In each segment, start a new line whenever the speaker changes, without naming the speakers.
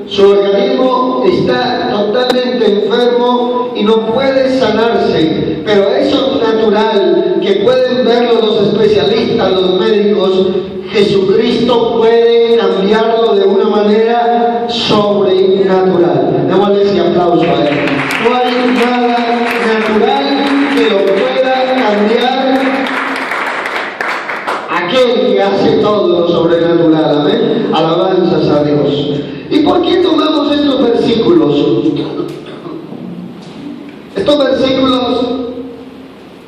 Su organismo está totalmente enfermo y no puede sanarse, pero eso natural que pueden verlo los especialistas, los médicos, Jesucristo puede cambiarlo de una manera sobrenatural. Démosle ese aplauso a él. No hay nada natural que lo pueda cambiar. Aquel que hace todo lo sobrenatural, amén. Alabanzas a Dios. ¿Y por qué tomamos estos versículos? Estos versículos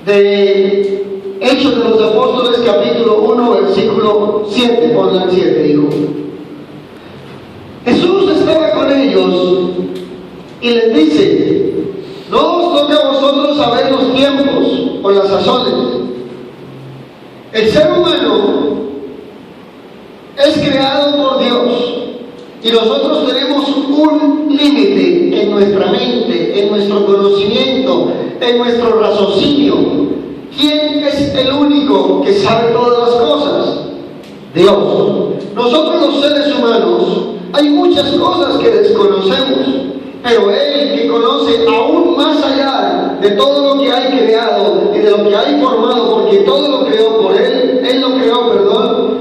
de Hechos de los Apóstoles, capítulo 1, versículo 7, pongan 7, hijo. Jesús estaba con ellos y les dice: no os toque a vosotros saber los tiempos o las sazones. El ser humano es creado por Dios y nosotros tenemos un límite en nuestra mente, en nuestro conocimiento, en nuestro raciocinio. ¿Quién es el único que sabe todas las cosas? Dios. Nosotros los seres humanos hay muchas cosas que desconocemos, pero Él que conoce aún más allá de todo lo que hay creado y de lo que hay formado, porque todo lo creó por Él, Él lo creó,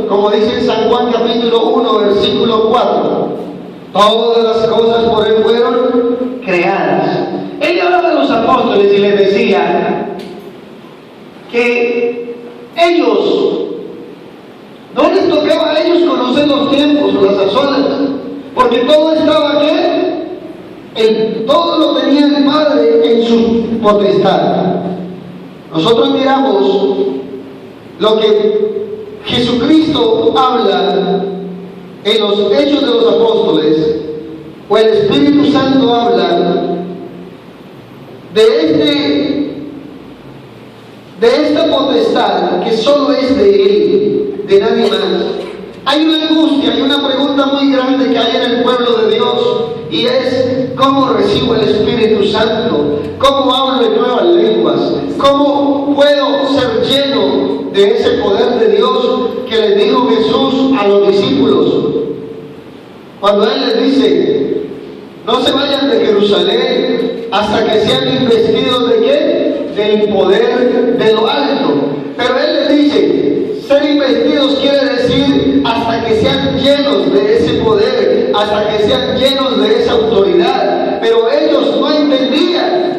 como dice en San Juan capítulo 1, versículo 4. Todas las cosas por Él fueron creadas. Él hablaba de los apóstoles y les decía que ellos, no les tocaba a ellos conocer los tiempos o las sazones, porque todo estaba todo lo tenía el Padre en su potestad. Nosotros miramos lo que Jesucristo habla en los Hechos de los Apóstoles, o el Espíritu Santo habla de esta potestad que solo es de Él, de nadie más. Hay una angustia, hay una pregunta muy grande que hay en el pueblo de Dios, y es: ¿cómo recibo el Espíritu Santo? ¿Cómo hablo en nuevas lenguas? ¿Cómo puedo ser lleno de ese poder de Dios que les dijo Jesús a los discípulos? Cuando Él les dice: no se vayan de Jerusalén hasta que sean investidos ¿de qué? Del poder de lo alto. Pero Él les dice: ser investidos quiere decir hasta que sean llenos de ese poder, hasta que sean llenos de esa autoridad. Pero ellos no entendían.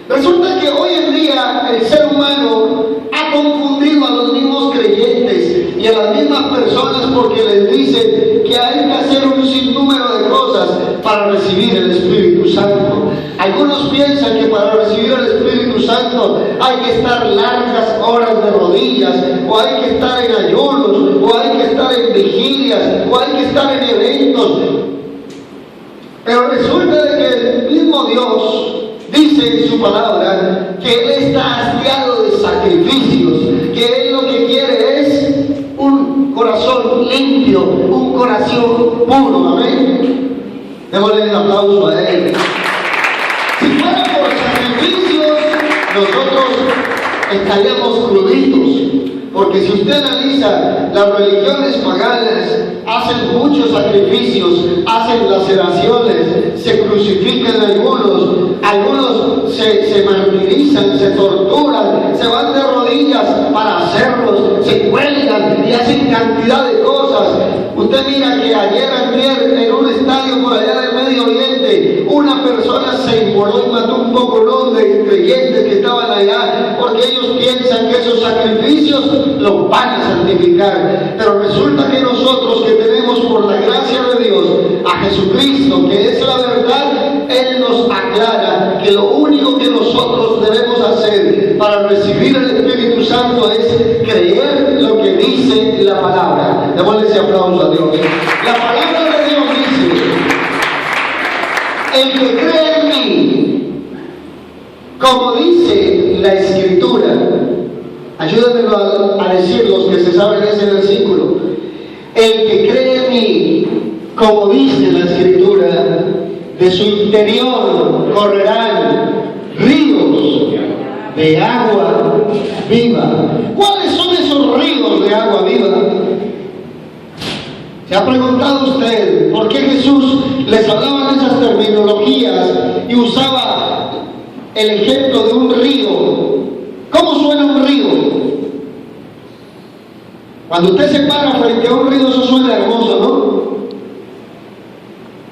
Resulta que hoy en día el ser humano ha confundido a los mismos creyentes y a las mismas personas, porque les dice que hay que hacer un sinnúmero de cosas para recibir el Espíritu Santo. Algunos piensan que para recibir el Espíritu Santo hay que estar largas horas de rodillas, o hay que estar en ayunos, o hay que estar en vigilias, o hay que estar en eventos. Pero resulta de que el mismo Dios dice en su palabra que Él está hastiado de sacrificios, que Él lo que quiere es un corazón limpio, un corazón puro. Amén. Démosle el aplauso a Él. Si fuera por sacrificios, nosotros estaríamos cruditos. Porque si usted analiza las religiones paganas, hacen muchos sacrificios, hacen laceraciones, se crucifican algunos se martirizan, se torturan, se van de rodillas para hacerlos, se cuelgan y hacen cantidad de cosas. Usted mira que ayer en un estadio por allá del Medio Oriente, una persona se inmoló y mató un poco de creyentes que estaban allá, porque ellos piensan que esos sacrificios los van a santificar. Pero resulta que nosotros, que tenemos por la gracia de Dios a Jesucristo, que es la verdad, Él nos aclara que lo único que nosotros debemos hacer para recibir el Espíritu Santo es creer lo que dice la palabra. Démosle ese aplauso a Dios. La palabra de Dios dice: el que cree en mí, como dice la Escritura. Ayúdenme a decir los que se saben ese versículo. El que cree en mí, como dice la Escritura, de su interior correrán ríos de agua viva. ¿Cuáles son esos ríos de agua viva? ¿Se ha preguntado usted por qué Jesús les hablaban esas terminologías y usaba el ejemplo de un río. ¿Cómo suena un río? Cuando usted se para frente a un río, eso suena hermoso, ¿no?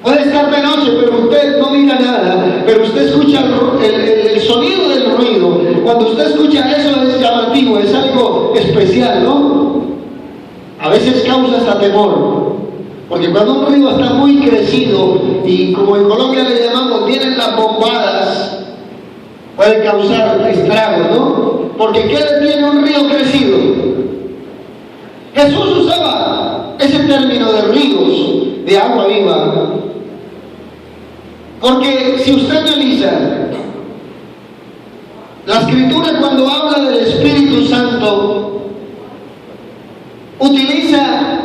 Puede estar de noche, pero usted no mira nada, pero usted escucha el sonido del ruido. Cuando usted escucha eso es llamativo, es algo especial, ¿no? A veces causa hasta temor, porque cuando un río está muy crecido y como en Colombia le llamamos, vienen las bombadas, puede causar estragos, ¿no? Porque ¿qué le tiene un río crecido? Jesús usaba ese término de ríos de agua viva, porque si usted analiza la Escritura, cuando habla del Espíritu Santo, utiliza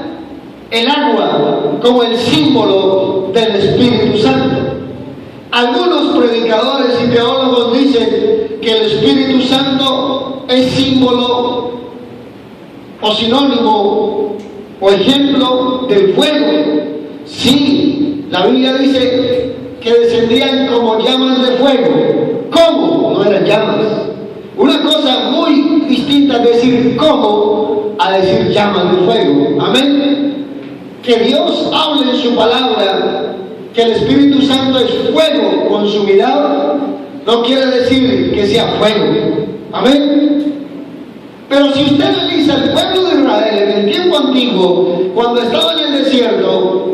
el agua como el símbolo del Espíritu Santo. Algunos predicadores y teólogos dicen que el Espíritu Santo es símbolo o sinónimo o ejemplo del fuego. Sí, la Biblia dice que descendían como llamas de fuego. ¿Cómo? No eran llamas. Una cosa muy distinta es decir cómo a decir llamas de fuego. Amén. Que Dios hable en su palabra que el Espíritu Santo es fuego consumidor, no quiere decir que sea fuego. Amén. Pero si usted analiza el pueblo de Israel en el tiempo antiguo, cuando estaba en el desierto,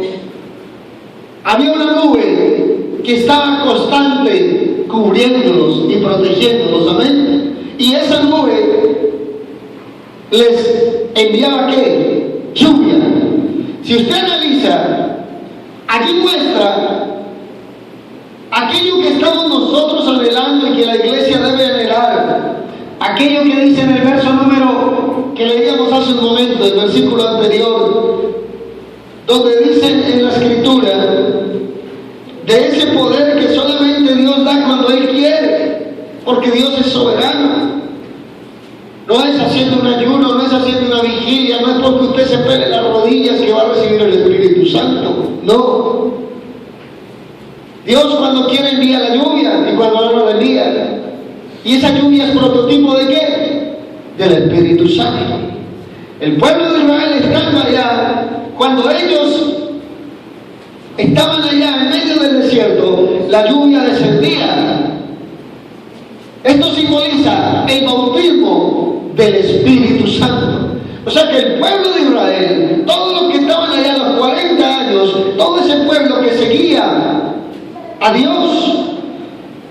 había una nube que estaba constante cubriéndolos y protegiéndolos. Amén. Y esa nube les enviaba ¿qué? Lluvia. Si usted analiza, aquí muestra aquello que estamos nosotros anhelando y que la iglesia debe anhelar. Aquello que dice en el verso número que leíamos hace un momento, el versículo anterior, donde dice en la Escritura de ese poder que solamente Dios da cuando Él quiere, porque Dios es soberano. No es haciendo un ayuno, no es haciendo una vigilia, no es porque usted se pele las rodillas que va a recibir el Espíritu Santo. No. Dios cuando quiere envía la lluvia y cuando no la envía. Y esa lluvia es prototipo ¿de qué? Del Espíritu Santo. El pueblo de Israel estando allá, cuando ellos estaban allá en medio del desierto, la lluvia descendía. Esto simboliza el bautismo del Espíritu Santo. O sea que el pueblo de Israel, todos los que estaban allá a los 40 años, todo ese pueblo que seguía a Dios,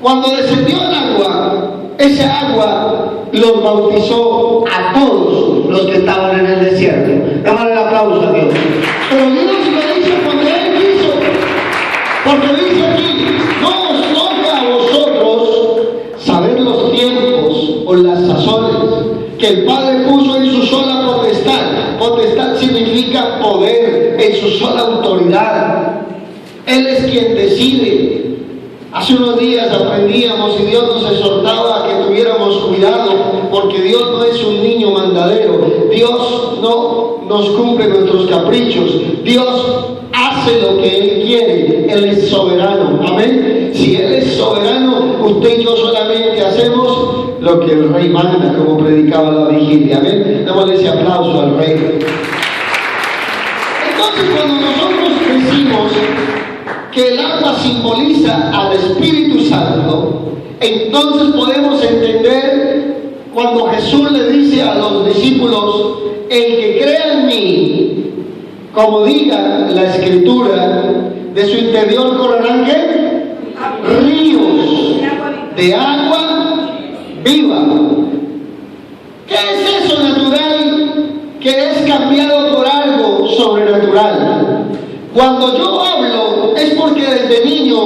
cuando descendió el agua, esa agua los bautizó a todos los que estaban en el desierto. Démosle el aplauso a Dios. Pero Dios lo hizo cuando Él quiso, porque dice aquí, no os toca a vosotros saber los tiempos o las sazones que el Padre puso en su sola potestad. Potestad significa poder, en su sola autoridad. Él es quien decide. Hace unos días aprendíamos y Dios nos exhortaba a que tuviéramos cuidado, porque Dios no es un niño mandadero. Dios no nos cumple nuestros caprichos. Dios hace lo que Él quiere. Él es soberano. Amén. Si Él es soberano, usted y yo solamente hacemos lo que el Rey manda, como predicaba la vigilia. Amén. Démosle ese aplauso al Rey. Entonces, cuando nosotros decimos que el agua simboliza al Espíritu Santo, entonces podemos entender cuando Jesús le dice a los discípulos: el que crea en mí, como diga la Escritura, de su interior correrán ¿qué? Ríos de agua viva. ¿Qué es eso natural que es cambiado por algo sobrenatural? Cuando yo hablo es porque desde niño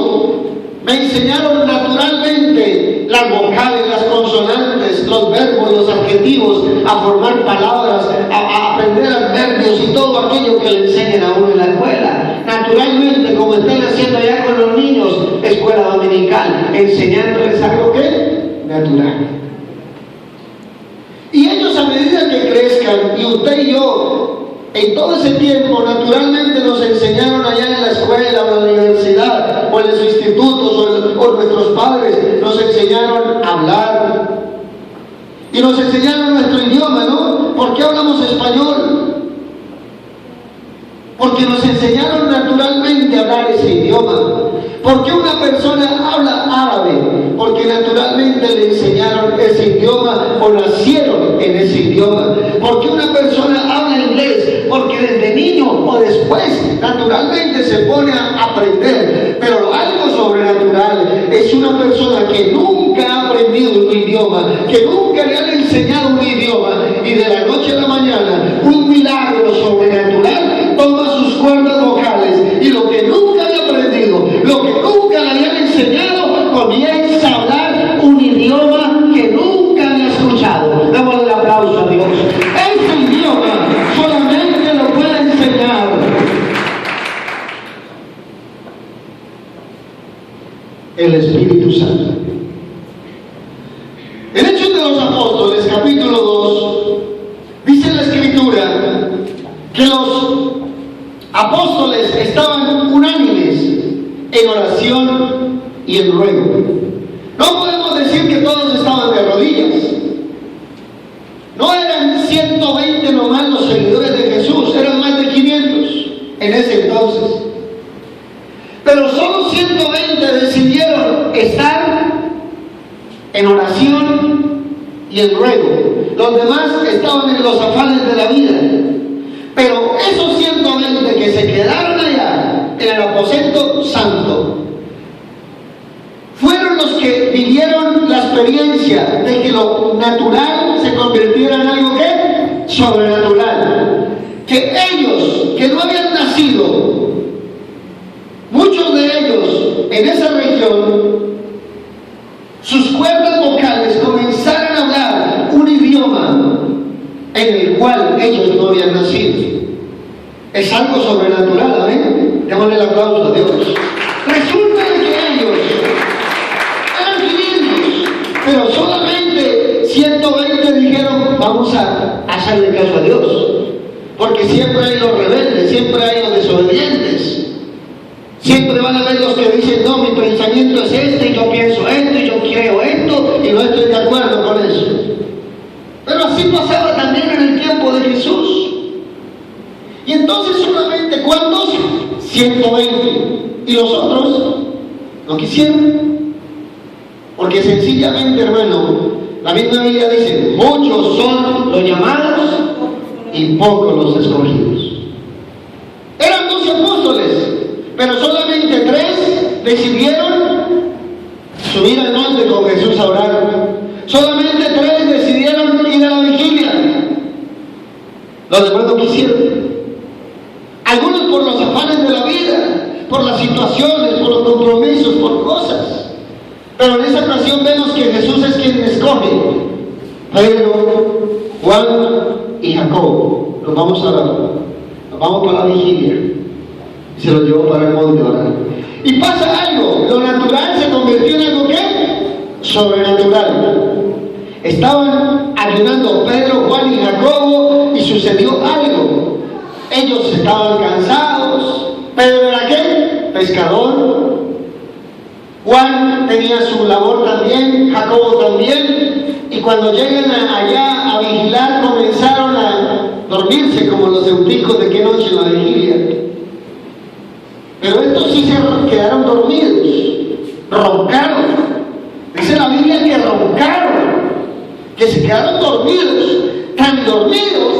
me enseñaron naturalmente las vocales, las consonantes, los verbos, los adjetivos, a formar palabras, a aprender adverbios y todo aquello que le enseñan a uno en la escuela. Naturalmente, como están haciendo allá con los niños, escuela dominical, enseñándoles algo que natural. Y ellos, a medida que crezcan, y usted y yo, en todo ese tiempo, naturalmente nos enseñaron allá en la escuela o en la universidad los institutos o nuestros padres nos enseñaron a hablar y nos enseñaron nuestro idioma, ¿no? ¿Por qué hablamos español? Porque nos enseñaron naturalmente a hablar ese idioma. ¿Por qué una persona habla árabe? Porque naturalmente le enseñaron ese idioma o nacieron en ese idioma. ¿Por qué una persona habla inglés? Porque desde niño o después naturalmente se pone a aprender. Pero algo sobrenatural es una persona que nunca ha aprendido un idioma, que nunca le han enseñado un idioma y de la noche a la mañana un milagro sobrenatural toma sus cuerdas vocales y lo que nunca había aprendido, lo que nunca le habían enseñado, comienza a hablar un idioma que nunca había escuchado. Damos el aplauso a Dios. Ese idioma solamente lo puede enseñar el Espíritu Santo. En Hechos de los Apóstoles, capítulo 2, dice la Escritura que los apóstoles estaban unánimes en oración y en ruego. No podemos decir que todos estaban de rodillas. No eran 120 nomás los seguidores de Jesús, eran más de 500 en ese entonces. Pero solo 120 decidieron estar en oración y en ruego. Los demás estaban en los afanes de la vida. Pero esos 120 que se quedaron allá en el aposento santo fueron los que vivieron la experiencia de que lo natural se convirtiera en algo que sobrenatural. Que ellos, que no habían nacido, muchos de ellos en esa región, sus cuerdas vocales comenzaron a hablar un idioma en el cual ellos no habían nacido. Es algo sobrenatural, amén. Démosle el aplauso a Dios. Resulta que ellos eran 500, pero solamente 120 dijeron, vamos a hacerle caso a Dios. Porque siempre hay los rebeldes, siempre hay los desobedientes. Siempre van a haber los que dicen, no, mi pensamiento es este, y yo pienso esto, y yo creo esto, y no estoy de acuerdo con eso. Pero así pasaba también en el tiempo de Jesús. Y entonces solamente, ¿cuántos? 120. Y los otros no quisieron. Porque sencillamente, hermano, la misma Biblia dice, muchos son los llamados y pocos los escogidos. Eran 12 apóstoles, pero solamente 3 decidieron subir al monte con Jesús a orar. Solamente 3 decidieron ir a la vigilia. Los demás no quisieron. Algunos por los afanes de la vida, por las situaciones, por los compromisos, por cosas. Pero en esa ocasión vemos que Jesús es quien escoge. Pedro, Juan y Jacobo. Nos vamos para la vigilia. Y se los llevó para el monte a orar. Y pasa algo. Lo natural se convirtió en algo ¿qué? Sobrenatural. Estaban ayunando Pedro, Juan y Jacobo y sucedió algo. Ellos estaban cansados. Pedro era ¿qué? Pescador. Juan tenía su labor también, Jacobo también. Y cuando llegan allá a vigilar, comenzaron a dormirse como los euticos de qué noche en la vigilia. Pero estos sí se quedaron dormidos, roncaron. Dice la Biblia que roncaron, que se quedaron dormidos, tan dormidos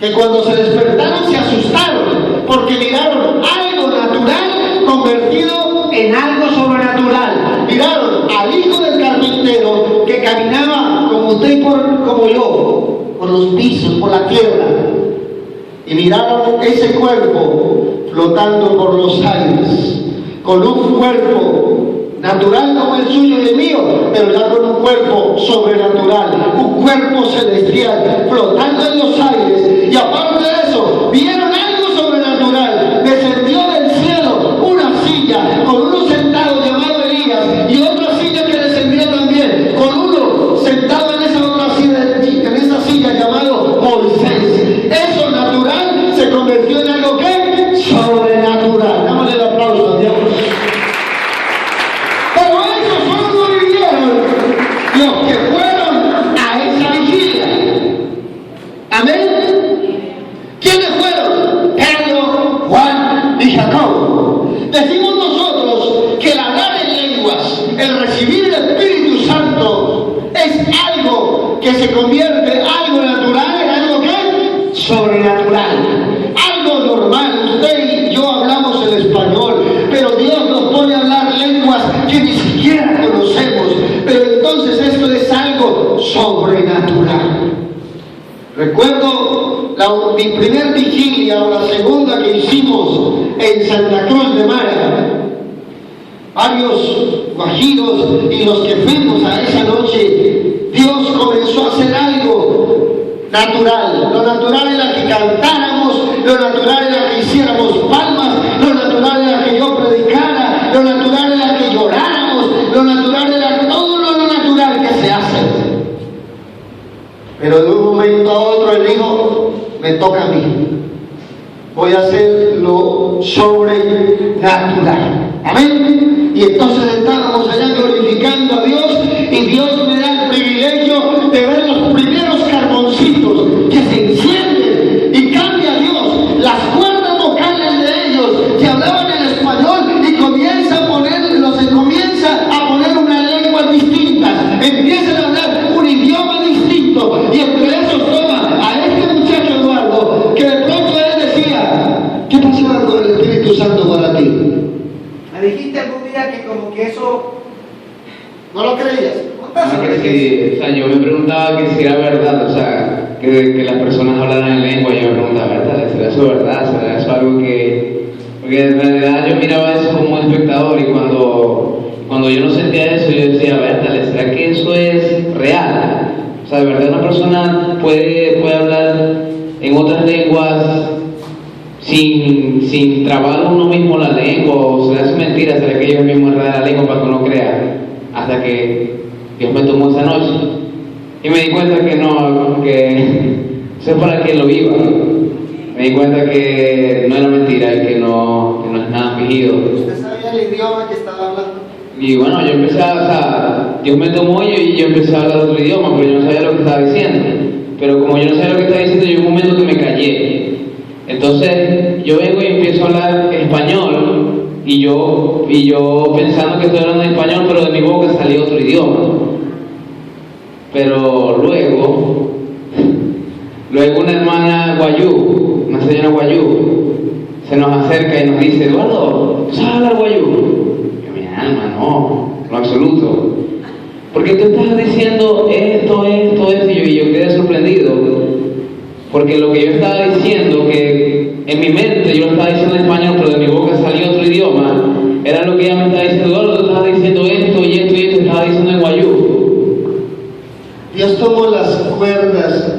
que cuando se despertaron se asustaron, porque miraron algo natural convertido en algo sobrenatural. Miraron al hijo del carpintero que caminaba como usted y como yo, por los pisos, por la tierra, y miraron ese cuerpo flotando por los aires, con un cuerpo natural como el suyo y el mío, pero ya con un cuerpo sobrenatural, un cuerpo celestial, flotando en los aires. Y aparte de eso, vieron algo sobrenatural. Descendió del cielo una silla con uno sentado llamado Elías y otra silla que descendió también con uno sentado en esa silla llamado Moisés. Eso natural se convirtió en algo que sobrenatural. Dámosle el aplauso a Dios. Decimos nosotros que el hablar en lenguas, el recibir el Espíritu Santo, es algo que se convierte algo natural en algo que sobrenatural, algo normal. Usted y yo hablamos el español, pero Dios nos pone a hablar lenguas que ni siquiera conocemos, pero entonces esto es algo sobrenatural. Recuerdo mi primer vigilia o la segunda que hicimos en Santa Cruz de Mara. Varios guajiros y los que fuimos a esa noche, Dios comenzó a hacer algo natural. Lo natural era que cantáramos, lo natural era que hiciéramos palmas, lo natural era que yo predicara, lo natural era que lloráramos, lo natural era todo lo natural que se hace. Pero de un momento a otro Él dijo, me toca a mí. Voy a hacer lo sobrenatural. Amén. Y entonces estábamos allá glorificando a Dios y Dios me da el privilegio de ver los primeros carboncitos que se encienden y cambia Dios las cuerdas vocales de ellos que hablaban en español y comienza a poner unas lenguas distintas, empiezan a hablar un idioma distinto y entre esos toma a este muchacho Eduardo que de pronto él decía, ¿qué pasaba con el Espíritu Santo para ti?
Me dijiste algún día que como que eso
¿no lo creías?
Sí, o sea, yo me preguntaba que si era verdad, o sea, que las personas hablaran en lengua. Yo me preguntaba, ¿verdad? ¿Será eso verdad? ¿Será eso algo que...? Porque en realidad yo miraba eso como espectador y cuando yo no sentía eso, yo decía, ¿verdad? ¿Será que eso es real? O sea, de verdad una persona puede hablar en otras lenguas sin trabar uno mismo la lengua, o será eso mentira, será que ellos mismos enredan la lengua para que uno crea, hasta que Dios me tomó esa noche y me di cuenta que no, que eso es para quien lo viva. Me di cuenta que no era mentira y que no es nada fingido.
¿Usted sabía el idioma que estaba hablando?
Y bueno, yo empecé o sea, Dios me tomó y yo empecé a hablar otro idioma, pero yo no sabía lo que estaba diciendo. Pero como yo no sabía lo que estaba diciendo, yo en un momento que me callé. Entonces yo vengo y empiezo a hablar español y yo pensando que estoy hablando en español, pero de mi boca salió otro idioma. Pero luego una hermana guayú, una señora guayú, se nos acerca y nos dice, Eduardo, ¿sabes hablar guayú? Yo, mi alma, no, en absoluto. Porque tú estás diciendo esto, y yo quedé sorprendido. Porque lo que yo estaba diciendo, que en mi mente yo lo estaba diciendo en español, pero de mi boca salió otro idioma, era lo que ella me estaba diciendo, Eduardo, tú estabas diciendo esto, estaba diciendo en guayú.
Dios tomó las cuerdas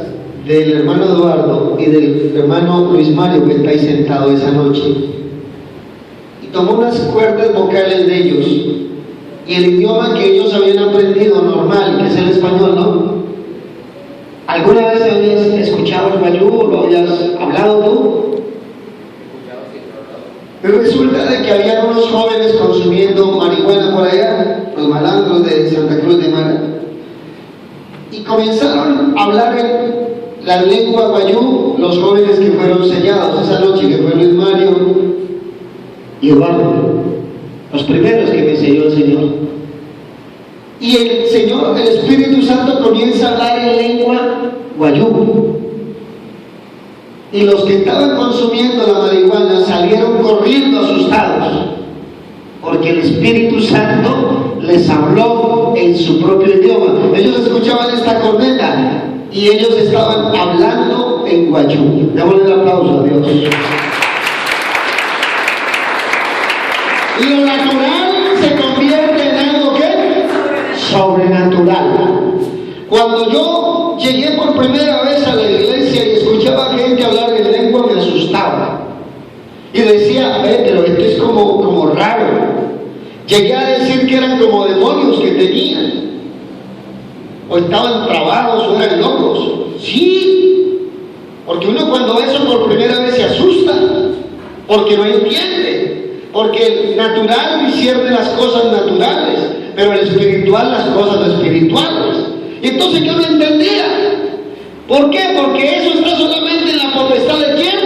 del hermano Eduardo y del hermano Luis Mario que está ahí sentado esa noche y tomó unas cuerdas vocales de ellos y el idioma que ellos habían aprendido normal, que es el español, ¿no? ¿Alguna vez habías escuchado el guayú o lo habías hablado tú? Pero resulta de que había unos jóvenes consumiendo marihuana por allá, los malandros de Santa Cruz de Mara, y comenzaron a hablar en la lengua guayú los jóvenes que fueron sellados esa noche, que fue Luis Mario y Eduardo, los primeros que me selló el Señor. Y el Señor, el Espíritu Santo, comienza a hablar en lengua guayú. Y los que estaban consumiendo la marihuana salieron corriendo asustados, porque el Espíritu Santo les habló en su propio idioma. Ellos escuchaban esta corneta y ellos estaban hablando en guayú. Démosle el aplauso a Dios. Lo natural se convierte en algo que sobrenatural. Cuando yo llegué por primera vez a la iglesia y escuchaba a gente hablar en lengua, me asustaba y decía, pero esto es como raro. Llegué a decir que eran como demonios que tenían, o estaban trabados o eran locos. Sí, porque uno cuando ve eso por primera vez se asusta, porque no entiende, porque el natural discierne las cosas naturales, pero el espiritual las cosas espirituales. Y entonces yo no entendía. ¿Por qué? Porque eso está solamente en la potestad de ¿quién?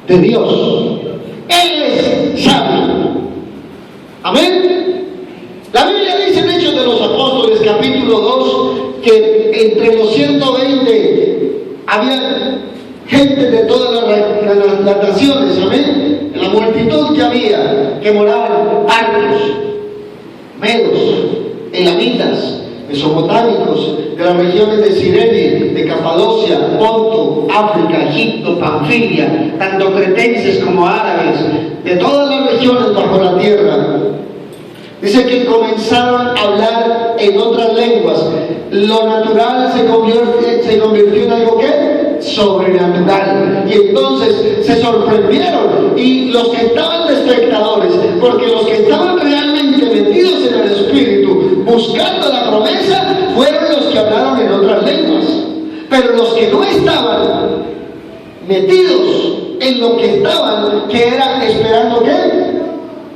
De Dios. Él es capítulo 2, que entre los 120 había gente de todas las naciones, amén. La multitud que había, que moraban partos, medos, elamitas, mesopotámicos, de las regiones de Cirene, de Capadocia, Ponto, África, Egipto, Panfilia, tanto cretenses como árabes, de todas las regiones bajo la tierra. Dice que comenzaron a hablar en otras lenguas. Lo natural se convirtió en algo que sobrenatural. Y entonces se sorprendieron. Y los que estaban de espectadores, porque los que estaban realmente metidos en el Espíritu, buscando la promesa, fueron los que hablaron en otras lenguas. Pero los que no estaban metidos en lo que estaban, que era esperando ¿qué?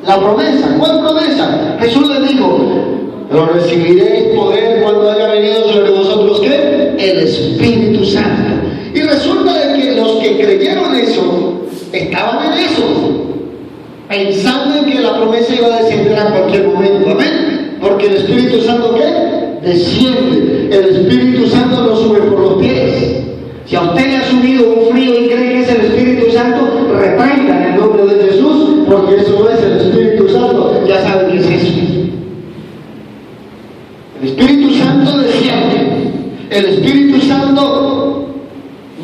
La promesa. ¿Cuál promesa? Jesús les dijo: pero recibiréis poder cuando haya venido sobre vosotros ¿qué? El Espíritu Santo. Y resulta de que los que creyeron eso estaban en eso, pensando en que la promesa iba a descender a cualquier momento. Amén. Porque el Espíritu Santo ¿qué? Desciende. El Espíritu Santo no sube por los pies. Si a usted le ha subido un frío y cree que es el Espíritu Santo, reprenda en el nombre de Jesús, porque eso no es el Espíritu Santo. Ya saben qué es eso. El Espíritu Santo desciende. El Espíritu Santo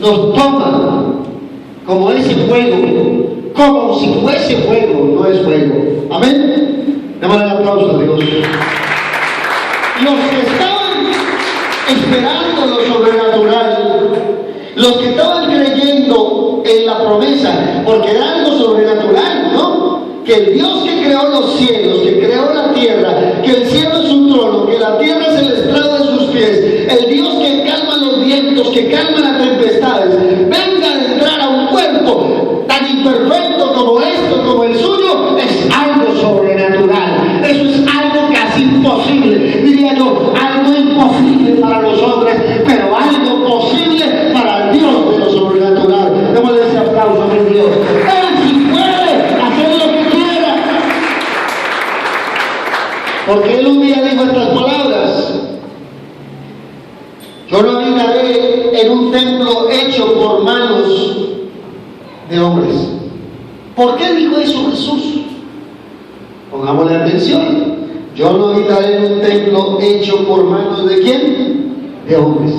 nos toma como ese fuego, como si fuese fuego, no es fuego. Amén. Démosle el aplauso a Dios. Los que estaban esperando lo sobrenatural, los que estaban creyendo en la promesa, porque era algo sobrenatural, ¿no? Que el Dios que creó los cielos, que creó la tierra, que el cielo es su trono, que la tierra es el estrado de sus pies, el Dios que calma los vientos, que calma las tempestades, venga a entrar a un cuerpo tan imperfecto como esto, como el suyo, es algo sobrenatural. Eso es algo casi imposible, diría yo, algo imposible para los hombres, pero algo posible para el Dios de lo sobrenatural. Démosle ese aplauso a mi Dios. Él sí puede hacer lo que quiera. Porque él un día dijo estas palabras: yo no habitaré en un templo hecho por manos de hombres. ¿Por qué dijo eso Jesús? Pongámosle atención. Yo no habitaré en un templo hecho por manos de ¿quién? De hombres.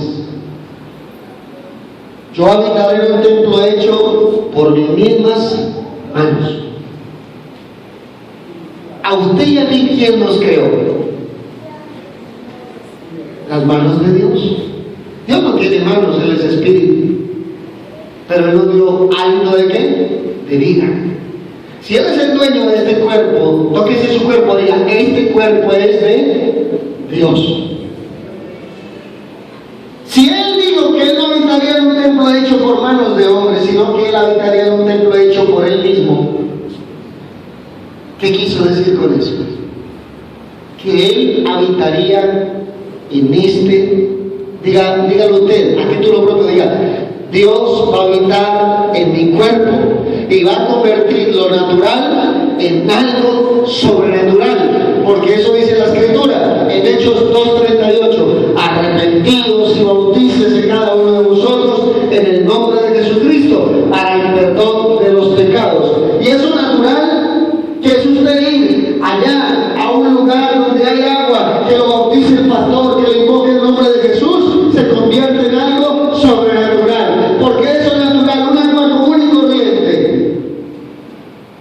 Yo habitaré en un templo hecho por mis mismas manos. A usted y a mí, ¿quién nos creó? Las manos de Dios. Dios no tiene manos, Él es espíritu. Pero Él nos dio algo de qué? De vida. Si Él es el dueño de este cuerpo, tóquese su cuerpo, diga: este cuerpo es de Dios. Si Él dijo que Él no habitaría en un templo hecho por manos de hombres, sino que Él habitaría en un templo hecho por Él mismo, ¿qué quiso decir con eso? Que Él habitaría en este, dígalo usted, a título propio, diga: Dios va a habitar en mi cuerpo y va a convertir lo natural en algo sobrenatural, porque eso dice la Escritura en Hechos 2:38: arrepentidos y bautícese cada uno de vosotros en el nombre de Jesucristo para el perdón de los pecados. Y eso natural, que es usted ir allá a un lugar donde hay agua, que lo bautice el pastor, que le invoque el nombre de Jesús, se convierte en algo sobrenatural. Porque eso es natural, un agua común y corriente,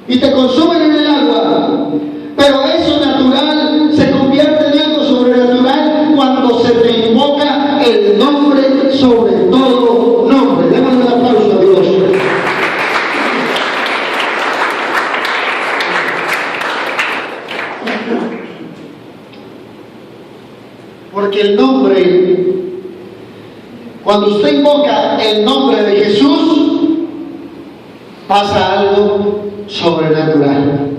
y te consumen en el agua. Pero eso natural se convierte en algo sobrenatural cuando se te invoca el nombre sobre todo nombre. Démosle un aplauso a Dios. Porque el nombre, cuando usted invoca el nombre de Jesús, pasa algo sobrenatural.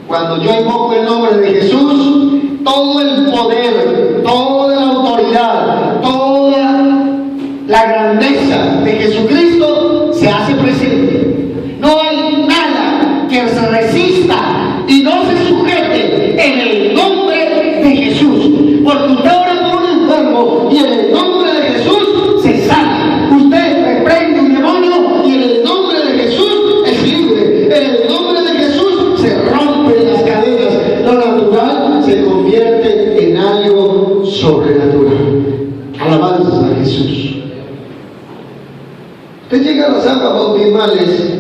Cuando yo invoco el nombre de Jesús, todo el poder, toda la autoridad, toda la grandeza de Jesucristo se hace presente. No hay nada que se resista y no se sujete en el nombre de Jesús. Porque usted ora por una sobrenatural. Alabanza a Jesús. Usted llega a las aguas bautismales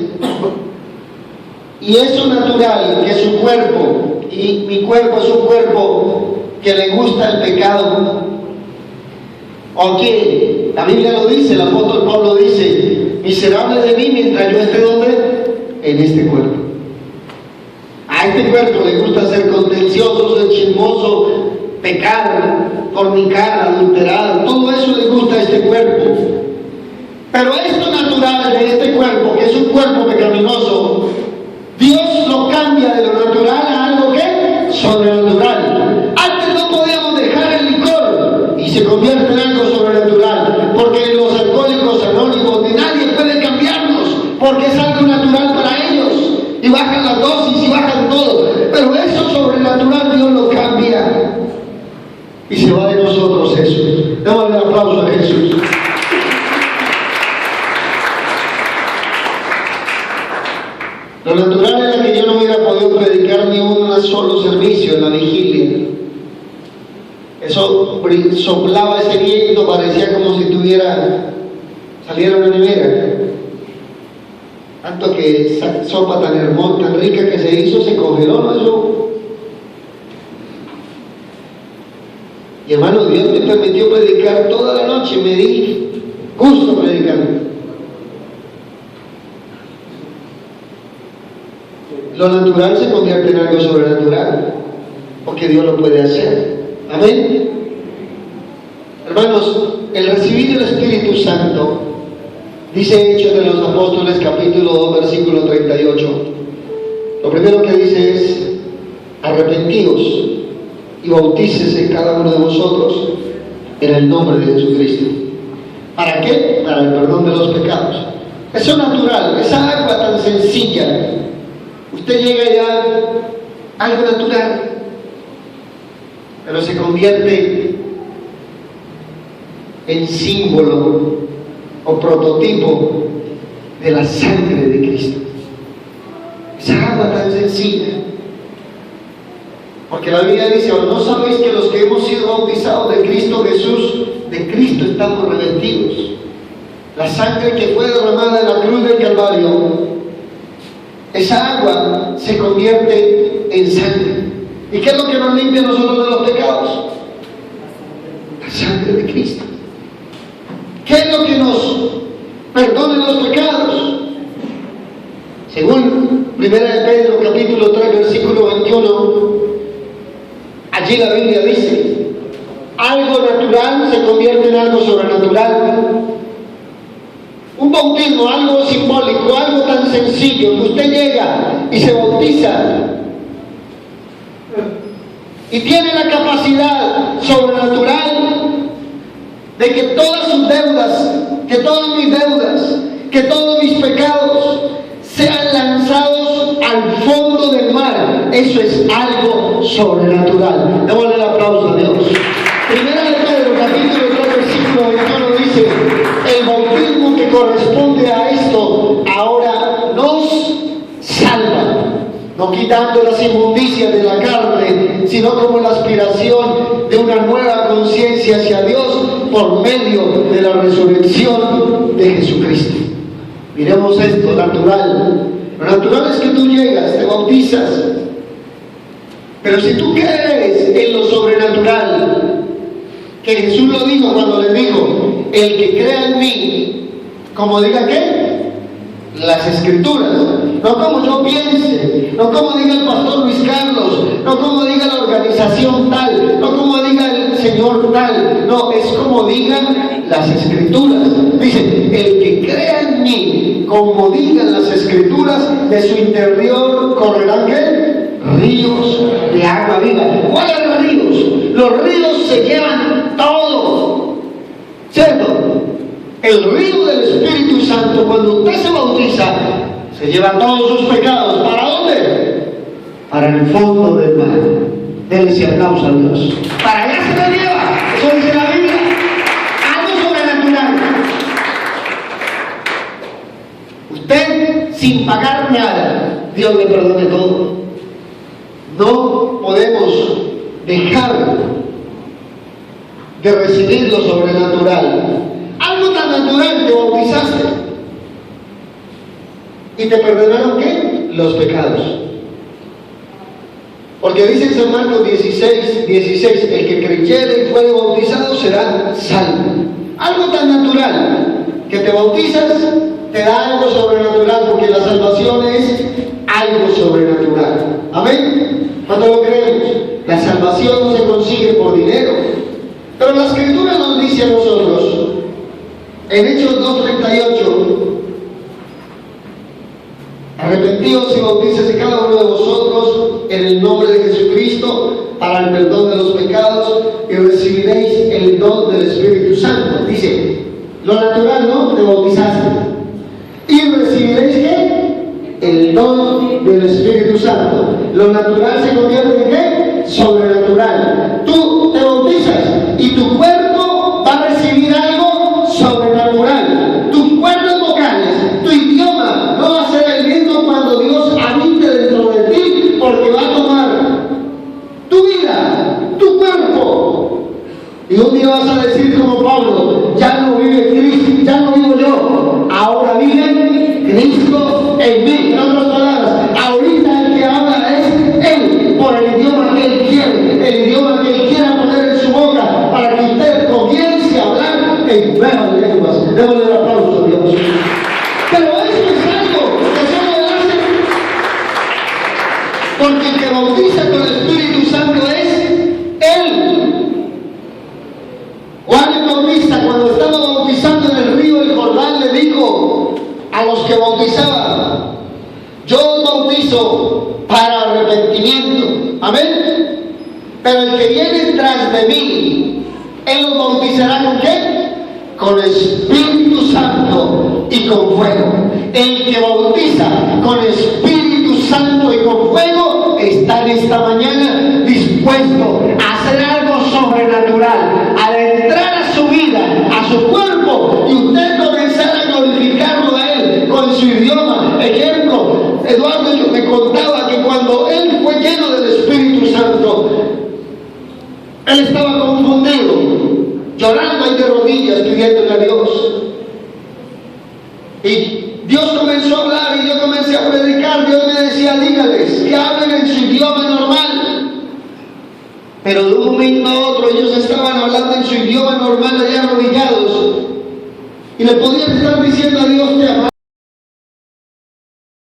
y eso natural, que su cuerpo, y mi cuerpo es un cuerpo que le gusta el pecado, o que la Biblia lo dice, el apóstol Pablo dice, miserable de mí mientras yo esté donde, en este cuerpo. A este cuerpo le gusta ser contencioso, ser chismoso, pecar, fornicar, adulterar, todo eso le gusta a este cuerpo. Pero esto natural de este cuerpo, que es un cuerpo pecaminoso, Dios lo cambia de lo natural a algo que sobrenatural. Antes no podíamos dejar el licor y se convierte en algo sobrenatural, porque los alcohólicos anónimos ni nadie puede cambiarnos, porque es algo natural para ellos, y bajan las dosis y bajan todo. Pero eso sobrenatural Dios lo cambia y se va de nosotros eso. Démosle un aplauso a Jesús. Lo natural era que yo no hubiera podido predicar ni un solo servicio en la vigilia. Eso soplaba ese viento, parecía como si saliera una nevera. Tanto que esa sopa tan hermosa, tan rica que se hizo, se congeló, ¿no? Eso. Y hermano, Dios me permitió predicar toda la noche, me di gusto predicando. Lo natural se convierte en algo sobrenatural, porque Dios lo puede hacer. Amén. Hermanos, el recibir el Espíritu Santo, dice Hechos de los Apóstoles, capítulo 2, versículo 38. Lo primero que dice es: arrepentíos y bautícese cada uno de vosotros en el nombre de Jesucristo. ¿Para qué? Para el perdón de los pecados. Eso es natural, esa agua tan sencilla. Usted llega ya, algo natural, pero se convierte en símbolo o prototipo de la sangre de Cristo. Esa agua tan sencilla. Porque la Biblia dice: ¿o no sabéis que los que hemos sido bautizados de Cristo Jesús, de Cristo estamos revestidos? La sangre que fue derramada en la cruz del Calvario, esa agua se convierte en sangre. ¿Y qué es lo que nos limpia a nosotros de los pecados? La sangre de Cristo. ¿Qué es lo que nos perdona los pecados? Según 1 de Pedro capítulo 3 versículo 21, allí la Biblia dice: algo natural se convierte en algo sobrenatural. Un bautismo, algo simbólico, algo tan sencillo, que usted llega y se bautiza y tiene la capacidad sobrenatural de que todas sus deudas, que todas mis deudas, que todos mis pecados sean lanzados al fondo del mar. Eso es algo sobrenatural. Démosle el aplauso a Dios. Primera de Pedro, capítulo 3, versículo 21 dice: el bautismo que corresponde a esto ahora nos salva, no quitando las inmundicias de la carne, sino como la aspiración de una nueva conciencia hacia Dios por medio de la resurrección de Jesucristo. Miremos esto natural. Lo natural es que tú llegas, te bautizas, pero si tú crees en lo sobrenatural, que Jesús lo dijo cuando le dijo: el que crea en mí, como diga ¿qué? Las Escrituras, no como yo piense, no como diga el pastor Luis Carlos, no como diga la organización tal, no como diga el señor tal, no, es como digan las Escrituras. Dice: el que crea en mí, como digan las Escrituras, de su interior correrán ¿qué? Ríos de agua viva. ¿Cuáles ríos? Los ríos se llevan todo, ¿cierto? El río del Espíritu Santo, cuando usted se bautiza, se lleva todos sus pecados. ¿Para dónde? Para el fondo del mar. Denle ese aplauso a Dios. Para allá se lo lleva. Eso dice la Biblia. Algo sobrenatural. Usted, sin pagar nada, Dios le perdone todo. No podemos dejar de recibir lo sobrenatural. Algo tan natural, te bautizaste. ¿Y te perdonaron qué? Los pecados. Porque dice en San Marcos 16, el que creyere y fuere bautizado será salvo. Algo tan natural, que te bautizas, te da algo sobrenatural, porque la salvación es algo sobrenatural. Amén. ¿Cuánto lo creemos? La salvación no se consigue por dinero. Pero la Escritura nos dice a nosotros, en Hechos 2:38, arrepentíos y bautícese cada uno de vosotros en el nombre de Jesucristo para el perdón de los pecados y recibiréis el don del Espíritu Santo. Dice, lo natural, ¿no? Te bautizaste. Y recibiréis ¿qué? El don del Espíritu Santo. Lo natural se convierte en ¿qué? Sobrenatural. Tú te bautizas y tu cuerpo va a recibir algo sobrenatural. Tus cuerdas vocales, tu idioma no va a ser el mismo cuando Dios habite dentro de ti, porque va a tomar tu vida, tu cuerpo. Y un día vas a decir como Pablo, ya no vive Cristo, ya no vivo yo, ahora vive Cristo en mí. En otras palabras, ahorita el que habla es Él, por el idioma que Él quiere, el idioma que Él quiera poner en su boca, para que usted comience a hablar en nuevas lenguas. Démosle el aplauso a Dios. Pero eso es algo que solo Él hace, porque el que bautiza con el Espíritu Santo es Él. Juan el Bautista, cuando estaba bautizando en el río del Jordán, le dijo a los que bautizaban, yo os bautizo para arrepentimiento. Amén. Pero el que viene tras de mí, Él los bautizará ¿con qué? Con Espíritu Santo y con fuego. El que bautiza con Espíritu Santo y con fuego está en esta mañana dispuesto a hacer algo sobrenatural, al entrar a su vida, a su cuerpo, y usted comenzar a glorificarlo a Él con su idioma. Ejemplo, Eduardo me contaba que cuando él fue lleno del Espíritu Santo, él estaba confundido, llorando ahí de rodillas, pidiéndole a Dios. Y Dios comenzó a hablar y yo comencé a predicar. Dios me decía, dígales que hablen en su idioma normal. Pero de un momento a otro ellos estaban hablando en su idioma normal allá arrodillados. Y le podían estar diciendo a Dios, te amamos.